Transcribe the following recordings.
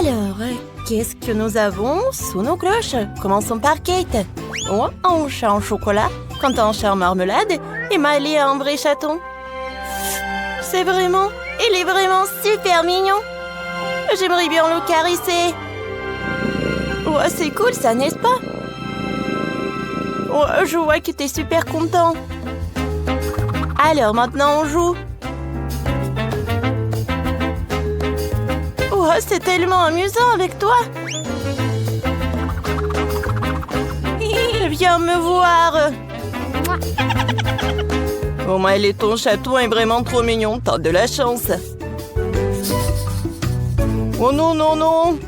Alors, qu'est-ce que nous avons sous nos cloches? Commençons par Kate. Oh, un chat en chocolat, Quentin un chat en marmelade et Miley un vrai chaton. Il est vraiment super mignon. J'aimerais bien le caresser. Oh, c'est cool ça, n'est-ce pas? Oh, je vois que t'es super content. Alors maintenant on joue. Oh, c'est tellement amusant avec toi. Viens me voir. Oh, Miley, ton chaton est vraiment trop mignon. T'as de la chance. Oh non, non, non.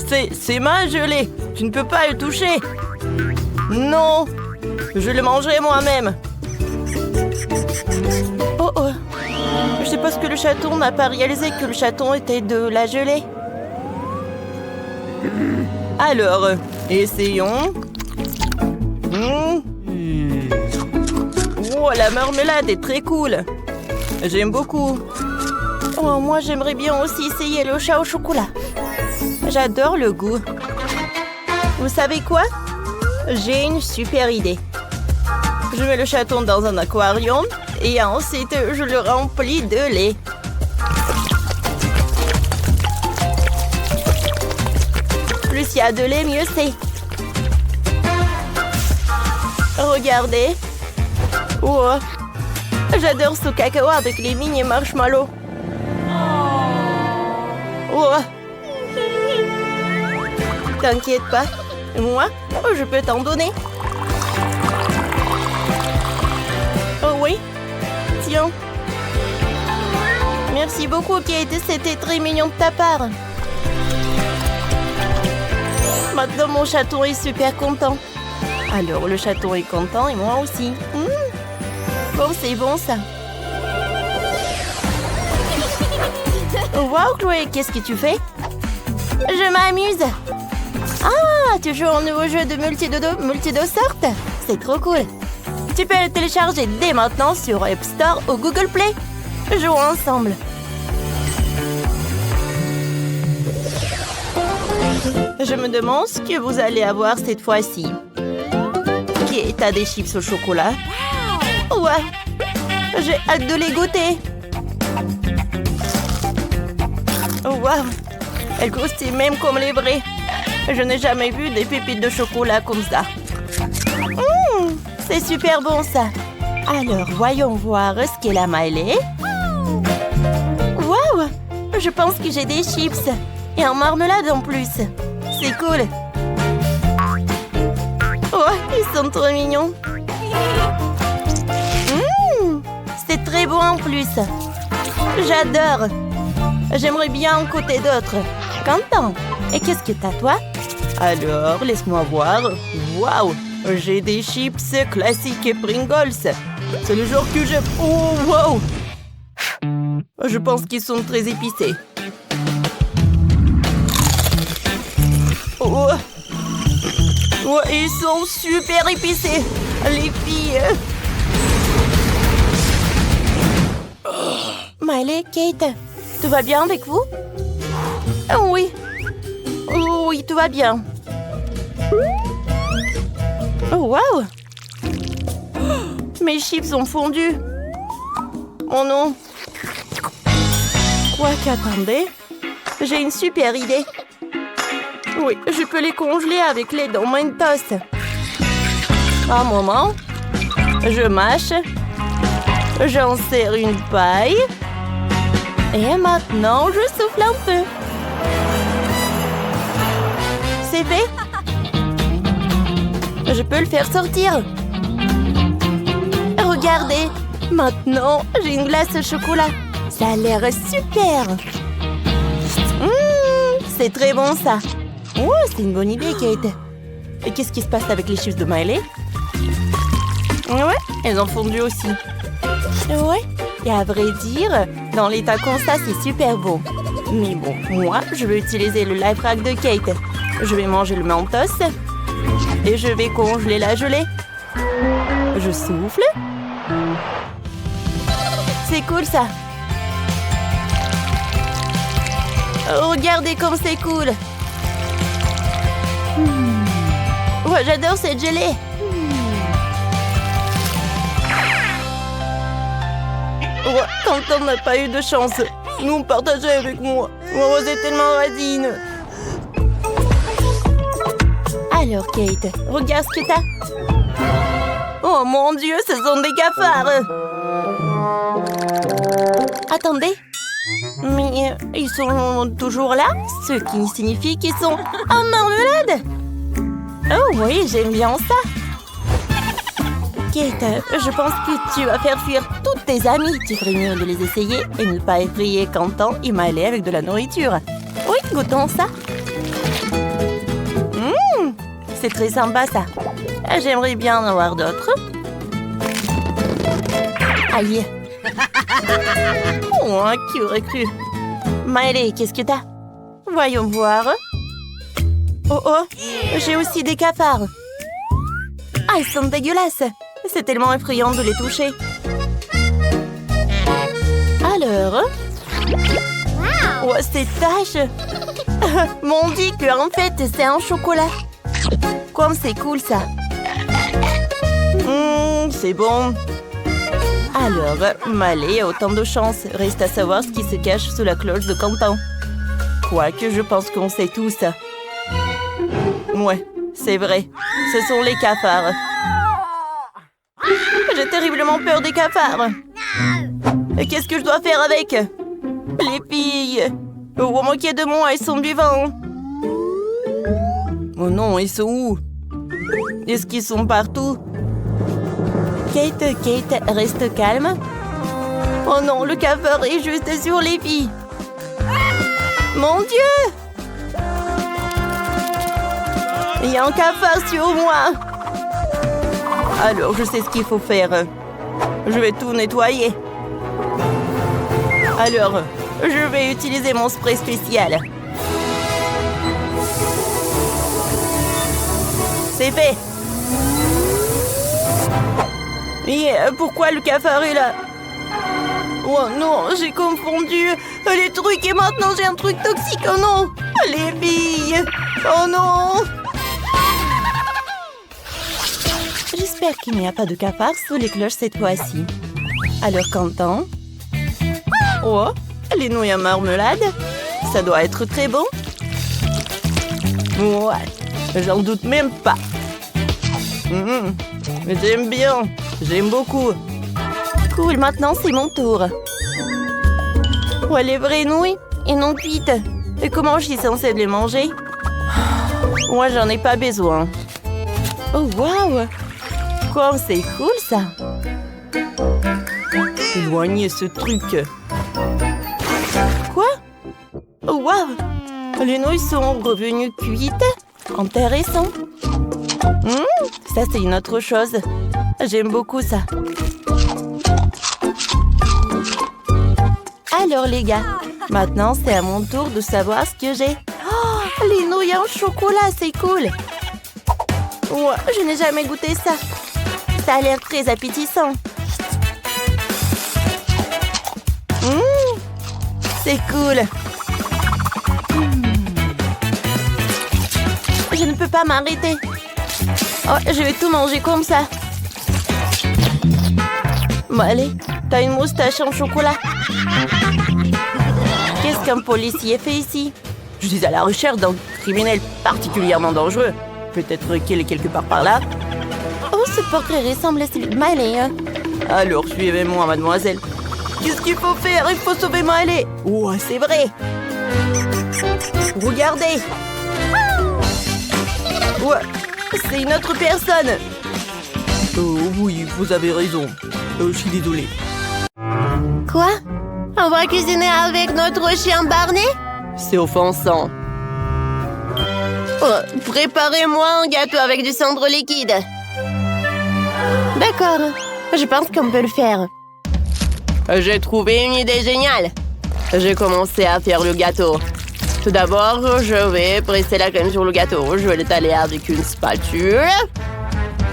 C'est ma gelée. Tu ne peux pas le toucher. Non. Je le mangerai moi-même. Oh oh. Je sais pas ce que le chaton n'a pas réalisé que le chaton était de la gelée. Alors, essayons. Oh, la marmelade est très cool. J'aime beaucoup. Oh, moi, j'aimerais bien aussi essayer le chat au chocolat. J'adore le goût. Vous savez quoi? J'ai une super idée. Je mets le chaton dans un aquarium et ensuite je le remplis de lait. Plus il y a de lait, mieux c'est. Regardez. Oh, j'adore ce cacao avec les mini marshmallows. Oh. T'inquiète pas. Moi, je peux t'en donner. Oh oui? Tiens. Merci beaucoup, Kate. C'était très mignon de ta part. Maintenant, mon chaton est super content. Alors, le chaton est content et moi aussi. Oh, c'est bon, ça. Wow, Chloé, qu'est-ce que tu fais? Je m'amuse. Ah, tu joues au nouveau jeu de multi-de sortes? C'est trop cool. Tu peux le télécharger dès maintenant sur App Store ou Google Play. Jouons ensemble. Je me demande ce que vous allez avoir cette fois-ci. Ok, t'as des chips au chocolat. Ouais, j'ai hâte de les goûter. Wow, elles croustillent même comme les vrais. Je n'ai jamais vu des pépites de chocolat comme ça. C'est super bon ça. Alors, voyons voir ce qu'est la Miley. Wow, je pense que j'ai des chips. Et en marmelade en plus. C'est cool. Oh, ils sont trop mignons. C'est très bon en plus. J'adore. J'aimerais bien en goûter d'autres. Quentin, et qu'est-ce que t'as, toi? Alors, laisse-moi voir. Waouh, j'ai des chips classiques et Pringles. C'est le genre que j'aime. Oh, waouh. Je pense qu'ils sont très épicés. Oh. Oh, ils sont super épicés. Les filles. Miley, Kate, tout va bien avec vous? Oui. Oui, tout va bien. Oh, wow! Mes chips ont fondu. Oh non. Quoi qu'attendez, j'ai une super idée. Oui, je peux les congeler avec les dents Mentos. Un moment. Je mâche. J'en serre une paille. Et maintenant, je souffle un peu. C'est fait. Je peux le faire sortir. Regardez. Maintenant, j'ai une glace au chocolat. Ça a l'air super. C'est très bon, ça. Oh, c'est une bonne idée, Kate. Et qu'est-ce qui se passe avec les chips de Miley? Ouais, elles ont fondu aussi. Ouais, et à vrai dire, dans l'état comme ça, c'est super bon. Mais bon, moi, je vais utiliser le life hack de Kate. Je vais manger le Mentos et je vais congeler la gelée. Je souffle. C'est cool, ça. Regardez comme c'est cool. Ouais, j'adore cette gelée. Ouais, Quentin n'a pas eu de chance. Nous, on partageait avec moi. Rose est tellement radine. Alors, Kate, regarde ce que t'as. Oh mon Dieu, ce sont des cafards. Attendez. Mais ils sont toujours là, ce qui signifie qu'ils sont en marmelade. Oh oui, j'aime bien ça. Kate, je pense que tu vas faire fuir toutes tes amies. Tu ferais mieux de les essayer et ne pas effrayer Quentin et Miley avec de la nourriture. Oui, goûtons ça. C'est très sympa ça. J'aimerais bien en avoir d'autres. Aïe. Oh, qui aurait cru? Miley, qu'est-ce que t'as? Voyons voir. Oh oh, j'ai aussi des cafards. Ah, ils sont dégueulasses. C'est tellement effrayant de les toucher. Alors? Oh, ces taches. M'ont dit que en fait, c'est un chocolat. Comme c'est cool ça. C'est bon. Alors, Miley a autant de chance. Reste à savoir ce qui se cache sous la cloche de Quentin. Quoique, je pense qu'on sait tout ça. Ouais, c'est vrai. Ce sont les cafards. J'ai terriblement peur des cafards. Qu'est-ce que je dois faire avec? Les filles. Vous moquez de moi, ils sont vivants. Oh non, ils sont où? Est-ce qu'ils sont partout? Kate, reste calme. Oh non, le cafard est juste sur les filles. Mon Dieu! Il y a un cafard sur moi. Alors, je sais ce qu'il faut faire. Je vais tout nettoyer. Alors, je vais utiliser mon spray spécial. C'est fait. Et pourquoi le cafard est là? Oh non, j'ai confondu les trucs et maintenant j'ai un truc toxique. Oh non, les filles. Oh non. J'espère qu'il n'y a pas de cafard sous les cloches cette fois-ci. Alors, Quentin? Oh, les nouilles à marmelade. Ça doit être très bon. Ouais, j'en doute même pas. J'aime bien. J'aime beaucoup. Cool, maintenant c'est mon tour. Ouais, les vraies nouilles et non cuites. Et comment je suis censée les manger? Moi, j'en ai pas besoin. Oh, waouh! Comme c'est cool, ça! Éloignez ce truc. Quoi? Oh, waouh! Les nouilles sont revenues cuites? Intéressant. Ça, c'est une autre chose. J'aime beaucoup ça. Alors, les gars, maintenant, c'est à mon tour de savoir ce que j'ai. Oh, les nouilles en chocolat, c'est cool. Ouais, je n'ai jamais goûté ça. Ça a l'air très appétissant. C'est cool. Je ne peux pas m'arrêter. Oh, je vais tout manger comme ça. Bon, allez, t'as une moustache en chocolat. Qu'est-ce qu'un policier fait ici? Je suis à la recherche d'un criminel particulièrement dangereux. Peut-être qu'il est quelque part par là. Oh, ce portrait ressemble à celui de Miley. Alors, suivez-moi, mademoiselle. Qu'est-ce qu'il faut faire? Il faut sauver Miley. Oh, c'est vrai. Regardez. Ouais, c'est une autre personne. Oh oui, vous avez raison. Je suis désolée. Quoi? On va cuisiner avec notre chien Barney? C'est offensant. Oh, préparez-moi un gâteau avec du cendre liquide. D'accord, je pense qu'on peut le faire. J'ai trouvé une idée géniale. J'ai commencé à faire le gâteau. Tout d'abord, je vais presser la crème sur le gâteau. Je vais l'étaler avec une spatule.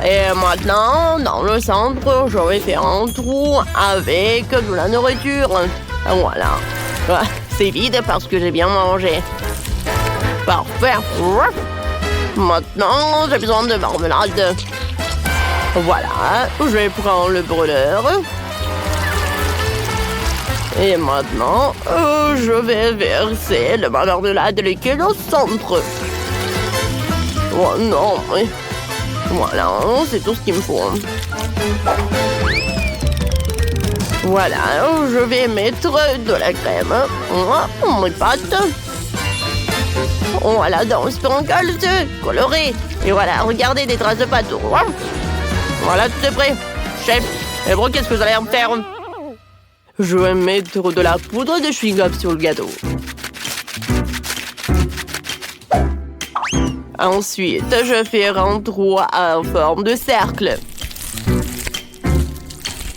Et maintenant, dans le centre, je vais faire un trou avec de la nourriture. Voilà. C'est vide parce que j'ai bien mangé. Parfait. Maintenant, j'ai besoin de marmelade. Voilà, je vais prendre le brûleur. Et maintenant, je vais verser le marmelade liquide au centre. Oh non, mais... Voilà, c'est tout ce qu'il me faut. Voilà, je vais mettre de la crème. Mes pâtes. Voilà, dans le sprinkles coloré. Et voilà, regardez des traces de pâte. Voilà, tout est prêt. Chef, et bon, qu'est-ce que vous allez me faire? Je vais mettre de la poudre de chewing-gum sur le gâteau. Ensuite, je fais un trou en forme de cercle.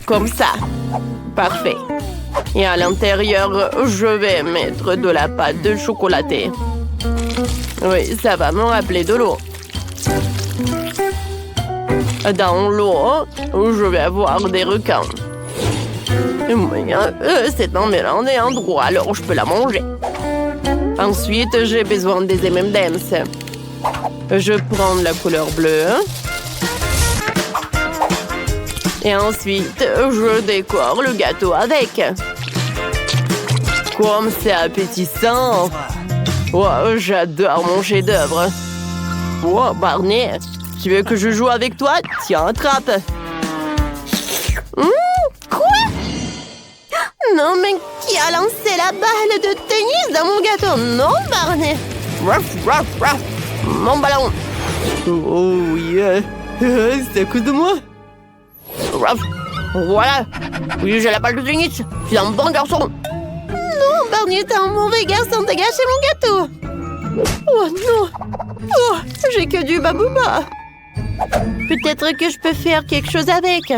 Comme ça. Parfait. Et à l'intérieur, je vais mettre de la pâte de chocolatée. Oui, ça va me rappeler de l'eau. Dans l'eau, je vais avoir des requins. Oui, c'est un mélange et un droit, alors je peux la manger. Ensuite, j'ai besoin des M&M's. Je prends la couleur bleue. Et ensuite, je décore le gâteau avec. Comme c'est appétissant. Oh, j'adore mon chef-d'œuvre. Oh, Barney, tu veux que je joue avec toi? Tiens, attrape. Quoi? Non, mais qui a lancé la balle de tennis dans mon gâteau? Non, Barney. Mon ballon. Oh, yeah. C'est à cause de moi. Voilà. Oui, j'ai la balle de tennis. Tu es un bon garçon. Non, Barney, t'es un mauvais garçon. T'as gâché mon gâteau. Oh non. Oh, j'ai que du babouba. Peut-être que je peux faire quelque chose avec.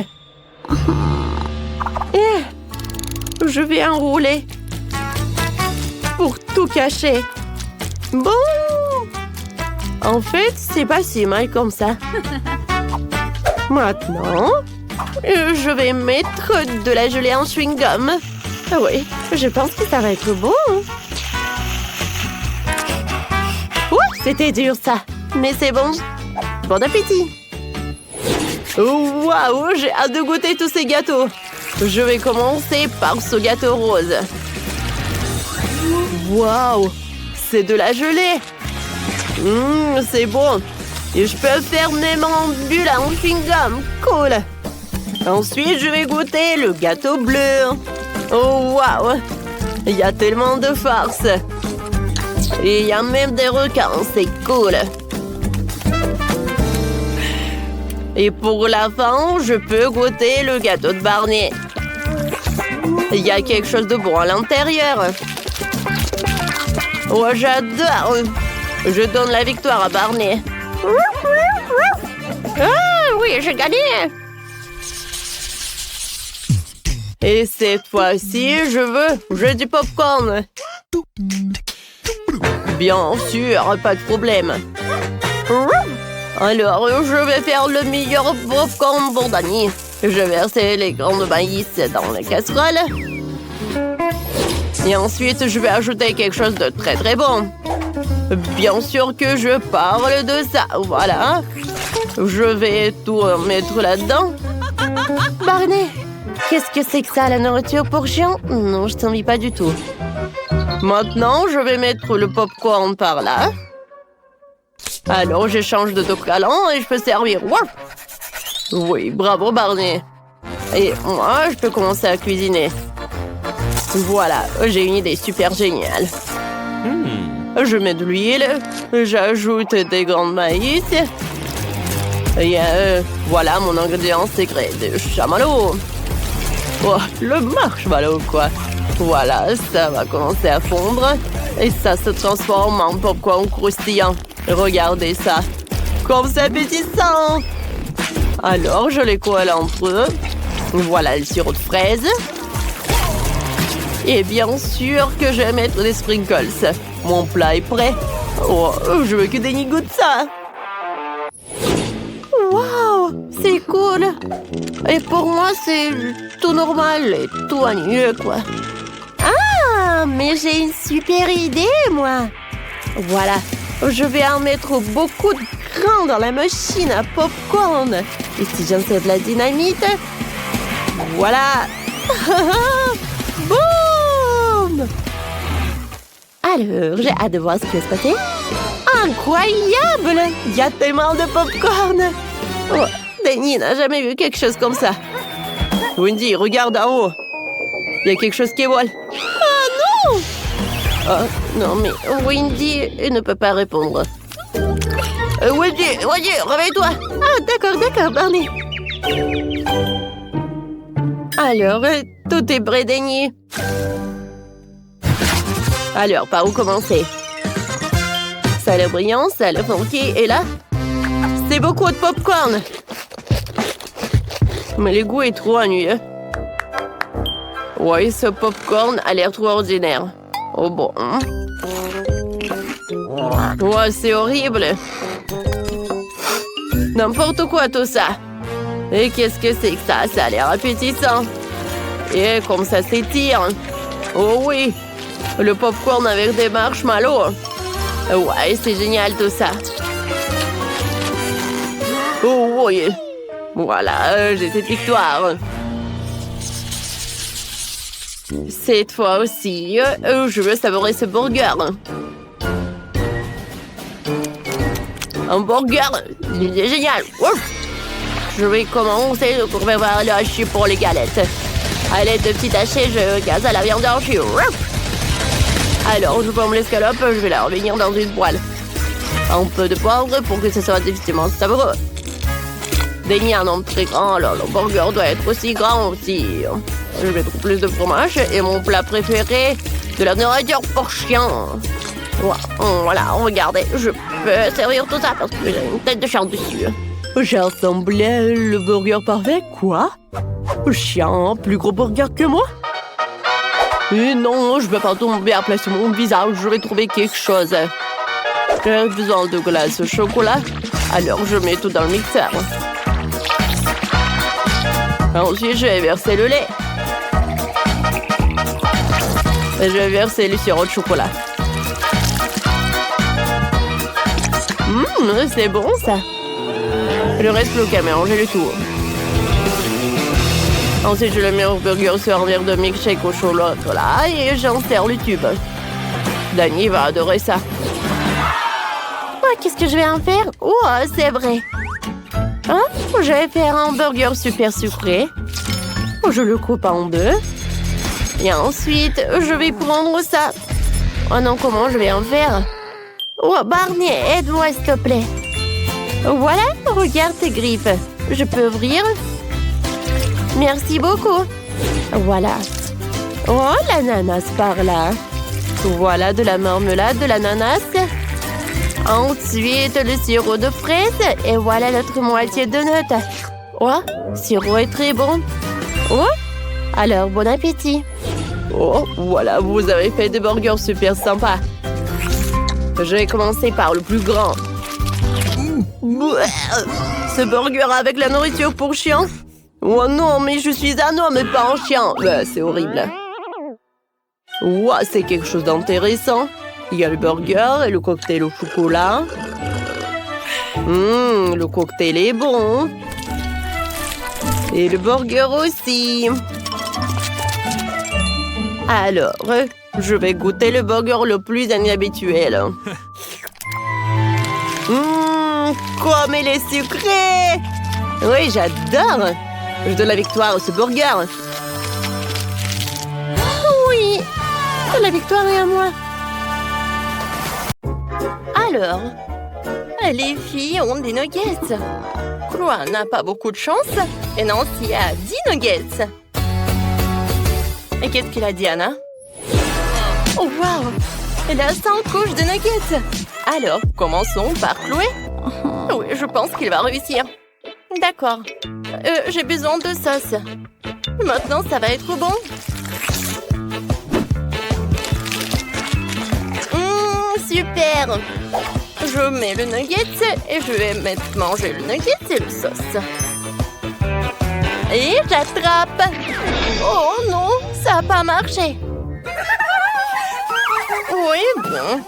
Je vais enrouler. Pour tout cacher. Bon. En fait, c'est pas si mal comme ça. Maintenant, je vais mettre de la gelée en chewing-gum. Ah oui, je pense que ça va être bon. Ouh, c'était dur ça. Mais c'est bon. Bon appétit. Waouh, j'ai hâte de goûter tous ces gâteaux. Je vais commencer par ce gâteau rose. Waouh, c'est de la gelée. C'est bon. Et je peux faire même en bulle en chewing-gum. Cool. Ensuite, je vais goûter le gâteau bleu. Oh, waouh. Il y a tellement de farce. Et il y a même des requins. C'est cool. Et pour la fin, je peux goûter le gâteau de Barney. Il y a quelque chose de bon à l'intérieur. Oh, j'adore. Je donne la victoire à Barney. Ah oui, j'ai gagné. Et cette fois-ci, je veux du popcorn. Bien sûr, pas de problème. Alors, je vais faire le meilleur popcorn pour Danny. Je vais verser les grains de maïs dans la casserole. Et ensuite, je vais ajouter quelque chose de très très bon. Bien sûr que je parle de ça. Voilà. Je vais tout mettre là-dedans. Barney, qu'est-ce que c'est que ça, la nourriture pour chiens? Non, je t'envie pas du tout. Maintenant, je vais mettre le popcorn par là. Alors, je change de collant et je peux servir. Oui, bravo, Barney. Et moi, je peux commencer à cuisiner. Voilà, j'ai une idée super géniale. Je mets de l'huile, j'ajoute des grains de maïs. Et voilà mon ingrédient secret de chamallow. Oh, le marshmallow, quoi. Voilà, ça va commencer à fondre. Et ça se transforme en popcorn croustillant. Regardez ça. Comme c'est appétissant. Alors, je les colle entre eux. Voilà le sirop de fraise. Et bien sûr que je vais mettre des sprinkles. Mon plat est prêt. Oh, je veux que Danny goûte ça. Waouh, c'est cool. Et pour moi, c'est tout normal et tout annulé, quoi. Ah, mais j'ai une super idée, moi. Voilà, je vais en mettre beaucoup de grains dans la machine à popcorn. Et si j'insère de la dynamite, voilà. Boum! Alors, j'ai hâte de voir ce qui va se passer. Incroyable! Il y a tellement de popcorn. Oh, Danny n'a jamais vu quelque chose comme ça. Wendy, regarde en haut. Il y a quelque chose qui vole. Ah non! Oh, non, mais Wendy ne peut pas répondre. Wendy, réveille-toi! Ah, d'accord, Barney. Alors, tout est prêt, Danny. Alors, par où commencer? Ça a l'air brillant, ça a l'air funky, et là? C'est beaucoup de popcorn! Mais le goût est trop ennuyeux. Ouais, ce popcorn a l'air trop ordinaire. Oh bon. Ouais, c'est horrible. N'importe quoi tout ça. Et qu'est-ce que c'est que ça? Ça a l'air appétissant. Et comme ça s'étire. Oh oui. Le popcorn avec des marshmallows. Ouais, c'est génial tout ça. Oh oui. Voilà, j'ai cette victoire. Cette fois aussi, je veux savourer ce burger. Un burger, il est génial. Ouf. Je vais commencer le préparer le hachis pour les galettes. À l'aide de petits hachés, je casse à la viande hachée. Alors, je forme l'escalope, je vais la revenir dans une poêle. Un peu de poivre pour que ce soit définitivement savoureux. Danny a un nombre très grand, alors le burger doit être aussi grand aussi. Je vais mettre plus de fromage et mon plat préféré, de la nourriture pour chien. Voilà, regardez, je peux servir tout ça parce que j'ai une tête de chien dessus. J'ai assemblé le burger parfait, quoi? Chien, plus gros burger que moi? Et non, je ne vais pas tomber à plat sur mon visage, je vais trouver quelque chose. J'ai besoin de glace au chocolat, alors je mets tout dans le mixeur. Ensuite, je vais verser le lait. Et je vais verser le sirop de chocolat. C'est bon ça. Il reste plus qu'à mélanger le tout. Ensuite, je le mets au burger sur un verre de milkshake au chocolat et j'en sers le tube. Danny va adorer ça. Oh, qu'est-ce que je vais en faire? Oh, c'est vrai. Hein? Je vais faire un burger super sucré. Je le coupe en deux. Et ensuite, je vais prendre ça. Oh non, comment je vais en faire? Oh, Barney, aide-moi, s'il te plaît. Voilà, regarde tes griffes. Je peux ouvrir? Merci beaucoup. Voilà. Oh, l'ananas par là. Voilà de la marmelade de l'ananas. Ensuite, le sirop de fraise. Et voilà notre moitié de notes. Oh, sirop est très bon. Oh, alors bon appétit. Oh, voilà, vous avez fait des burgers super sympas. Je vais commencer par le plus grand. Ce burger avec la nourriture pour chien? Oh non, mais je suis un homme et pas un chien. C'est horrible. Wow, c'est quelque chose d'intéressant. Il y a le burger et le cocktail au chocolat. Le cocktail est bon. Et le burger aussi. Alors, je vais goûter le burger le plus inhabituel. Comme il est sucré! Oui, j'adore! Je donne la victoire à ce burger. Oui, la victoire est à moi. Alors, les filles ont des nuggets. Chloé n'a pas beaucoup de chance et Nancy a 10 nuggets. Et qu'est-ce qu'il a dit, Anna? Oh, wow! Elle a 5 couches de nuggets. Alors, commençons par Chloé. Oui, je pense qu'il va réussir. D'accord. J'ai besoin de sauce. Maintenant, ça va être bon. Super. Je mets le nugget et je vais manger le nugget et le sauce. Et j'attrape. Oh non, ça n'a pas marché. Oui, bon.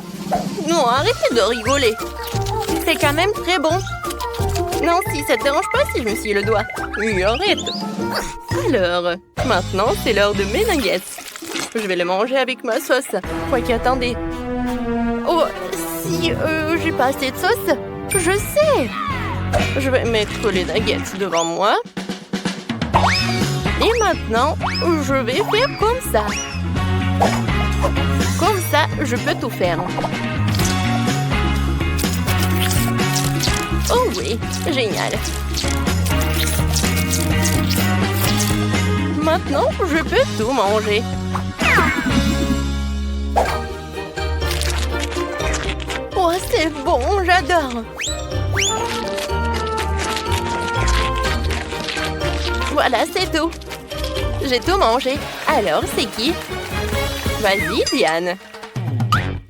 Non, arrêtez de rigoler. C'est quand même très bon. Non, si ça te dérange pas si je me scie le doigt. Oui, arrête. Alors, maintenant, c'est l'heure de mes nuggets. Je vais les manger avec ma sauce. Quoique, attendez. Oh, si j'ai pas assez de sauce, je sais. Je vais mettre les nuggets devant moi. Et maintenant, je vais faire comme ça. Comme ça, je peux tout faire. Oh oui, génial. Maintenant, je peux tout manger. Oh, c'est bon, j'adore. Voilà, c'est tout. J'ai tout mangé. Alors, c'est qui? Vas-y, Diane.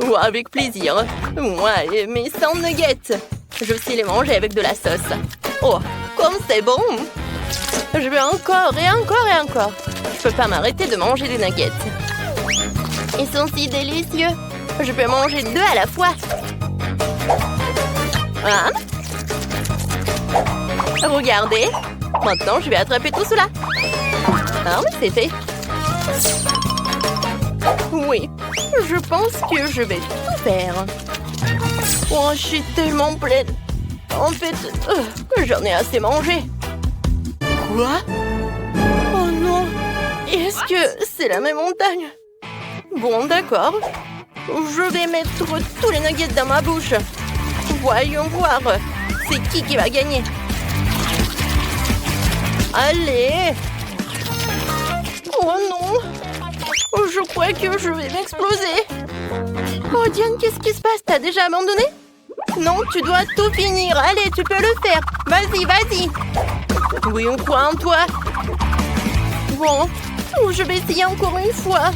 Oh, avec plaisir. Moi, mes 100 nuggets. Je sais les manger avec de la sauce. Oh, comme c'est bon. Je veux encore et encore et encore. Je peux pas m'arrêter de manger des nuggets. Ils sont si délicieux. Je peux manger 2 à la fois. Hein? Regardez. Maintenant, je vais attraper tout cela. Ah, c'est fait. Oui, je pense que je vais tout faire. Oh, je suis tellement pleine. En fait, j'en ai assez mangé. Quoi? Oh non. Est-ce que c'est la même montagne? Bon, d'accord. Je vais mettre tous les nuggets dans ma bouche. Voyons voir. C'est qui va gagner? Allez! Oh non! Je crois que je vais m'exploser. Oh Diane, qu'est-ce qui se passe? T'as déjà abandonné? Non, tu dois tout finir. Allez, tu peux le faire. Vas-y, vas-y. Oui, on croit en toi. Bon, je vais essayer encore une fois.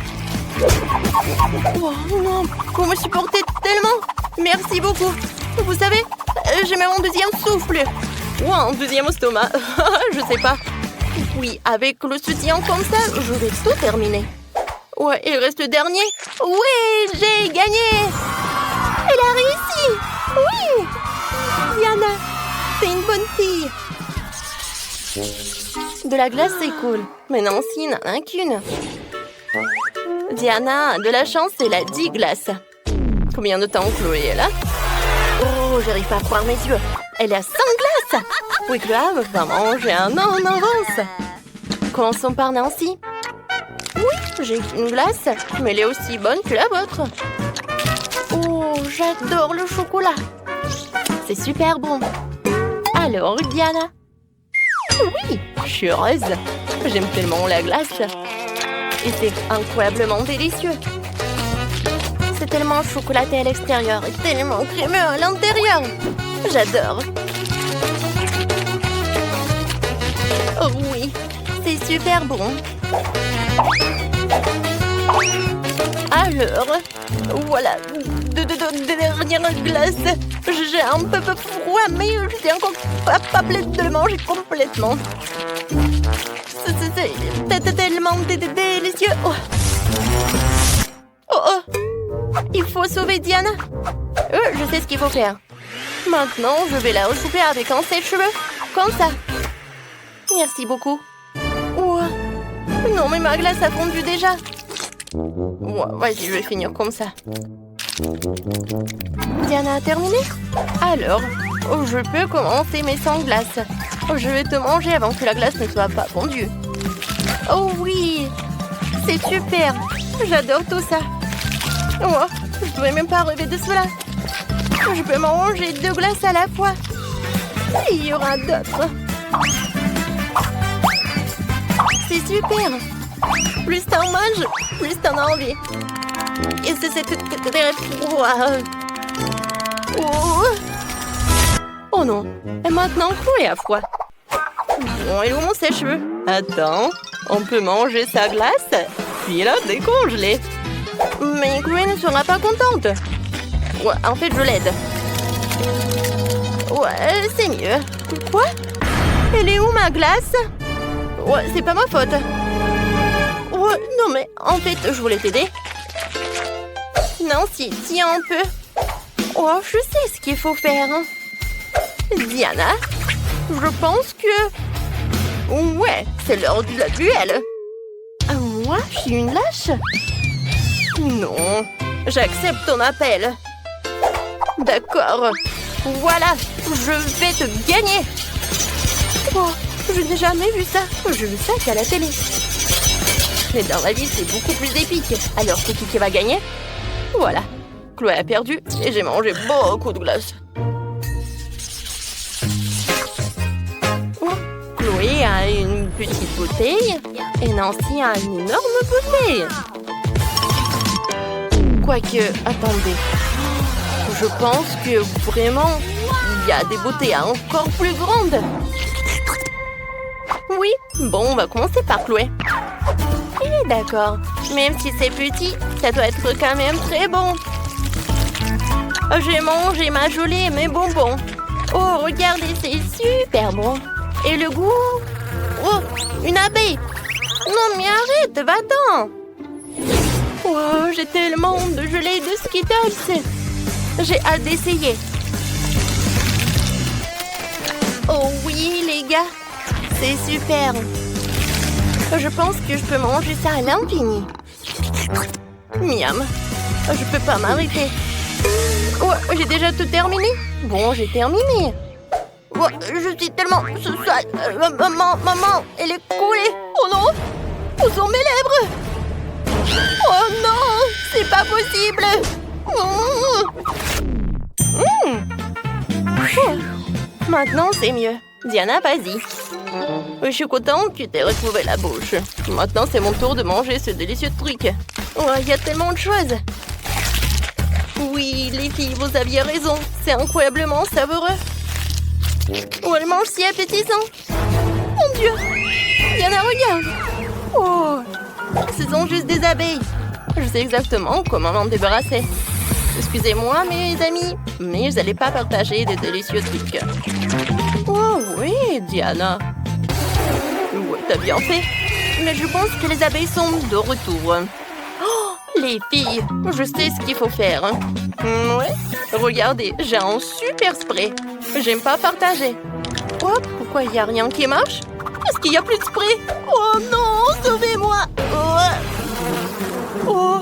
Oh non, vous me supportez tellement. Merci beaucoup. Vous savez, j'ai même un deuxième souffle. Ou un deuxième estomac. Je sais pas. Oui, avec le soutien comme ça, je vais tout terminer. Ouais, il reste le dernier. Oui, j'ai gagné. Elle a réussi. Oui. Diana, t'es une bonne fille. De la glace, c'est cool. Mais Nancy n'en a qu'une. Diana a de la chance, elle a 10 glaces. Combien de temps Chloé est là? Oh, j'arrive pas à croire mes yeux. Elle a 100 glaces. Oui, grave, va manger un an en avance. Commençons par Nancy. Oui, j'ai une glace, mais elle est aussi bonne que la vôtre. Oh, j'adore le chocolat. C'est super bon. Alors, Diana? Oui, je suis heureuse. J'aime tellement la glace. Et c'est incroyablement délicieux. C'est tellement chocolaté à l'extérieur et tellement crémeux à l'intérieur. J'adore. Oh oui, c'est super bon. Alors, voilà, de dernière glace. J'ai un peu froid, mais je suis encore pas pleine de le manger complètement. C'est tellement délicieux. Oh. Oh. Il faut sauver Diana. Je sais ce qu'il faut faire. Maintenant, je vais la ressouper avec un sèche-cheveux. Comme ça. Merci beaucoup. Oh. Non, mais ma glace a fondu déjà. Vas-y, je vais finir comme ça. Diana a terminé? Alors, je peux commencer mes 100 glaces. Je vais te manger avant que la glace ne soit pas fondue. Oh oui! C'est super! J'adore tout ça. Oh, je ne pouvais même pas rêver de cela. Je peux manger 2 glaces à la fois. Et il y aura d'autres. C'est super! Plus t'en manges, plus t'en as envie. Et c'est très froid. Oh non. Et maintenant, Chloé a froid. Bon, et où mon sèche-cheveux? Attends, on peut manger sa glace, puis la décongeler. Mais Chloé ne sera pas contente. Ouais, en fait, je l'aide. Ouais, c'est mieux. Quoi? Elle est où ma glace? Ouais, c'est pas ma faute. Ouais, non mais, en fait, je voulais t'aider. Nancy, tiens un peu. Oh, je sais ce qu'il faut faire. Diana, je pense que... Ouais, c'est l'heure de la duel. Moi, je suis une lâche? Non, j'accepte ton appel. D'accord. Voilà, je vais te gagner. Oh, je n'ai jamais vu ça. Je vu ça qu'à la télé. Mais dans la vie, c'est beaucoup plus épique. Alors, c'est qui va gagner? Voilà. Chloé a perdu et j'ai mangé beaucoup de glace. Oh, Chloé a une petite bouteille et Nancy a une énorme bouteille. Quoique, attendez. Je pense que vraiment, il y a des bouteilles encore plus grandes. Oui, bon, on va commencer par Chloé. D'accord, même si c'est petit, ça doit être quand même très bon. J'ai mangé ma gelée et mes bonbons. Oh, regardez, c'est super bon. Et le goût? Oh, une abeille. Non, mais arrête, va-t'en. Oh, j'ai tellement de gelée de Skittles. J'ai hâte d'essayer. Oh oui, les gars, c'est super. Je pense que je peux manger ça à l'infini. Miam. Je peux pas m'arrêter. Oh, j'ai déjà tout terminé. Bon, j'ai terminé. Oh, je suis tellement sale. Maman, elle est coulée. Oh non, où sont mes lèvres? Oh non, c'est pas possible. Oh. Maintenant, c'est mieux. Diana, vas-y. Je suis contente que tu aies retrouvé la bouche. Maintenant, c'est mon tour de manger ce délicieux truc. Oh, il y a tellement de choses. Oui, les filles, vous aviez raison. C'est incroyablement savoureux. Oh, elle mange si appétissant. Mon Dieu. Diana, regarde. Oh, ce sont juste des abeilles. Je sais exactement comment m'en débarrasser. Excusez-moi, mes amis, mais vous n'allez pas partager des délicieux trucs. Oh oui, Diana. Ouais, t'as bien fait. Mais je pense que les abeilles sont de retour. Oh, les filles, je sais ce qu'il faut faire. Ouais, regardez, j'ai un super spray. J'aime pas partager. Oh, pourquoi il n'y a rien qui marche? Est-ce qu'il y a plus de spray? Oh non, sauvez-moi. Oh,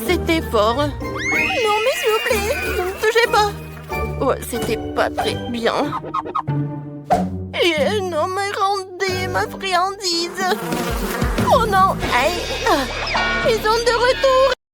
c'était fort. Non, mais s'il vous plaît, ne me touchez pas. Oh, c'était pas très bien. Et non, mais rendez ma friandise. Oh non, aïe. Ils sont de retour.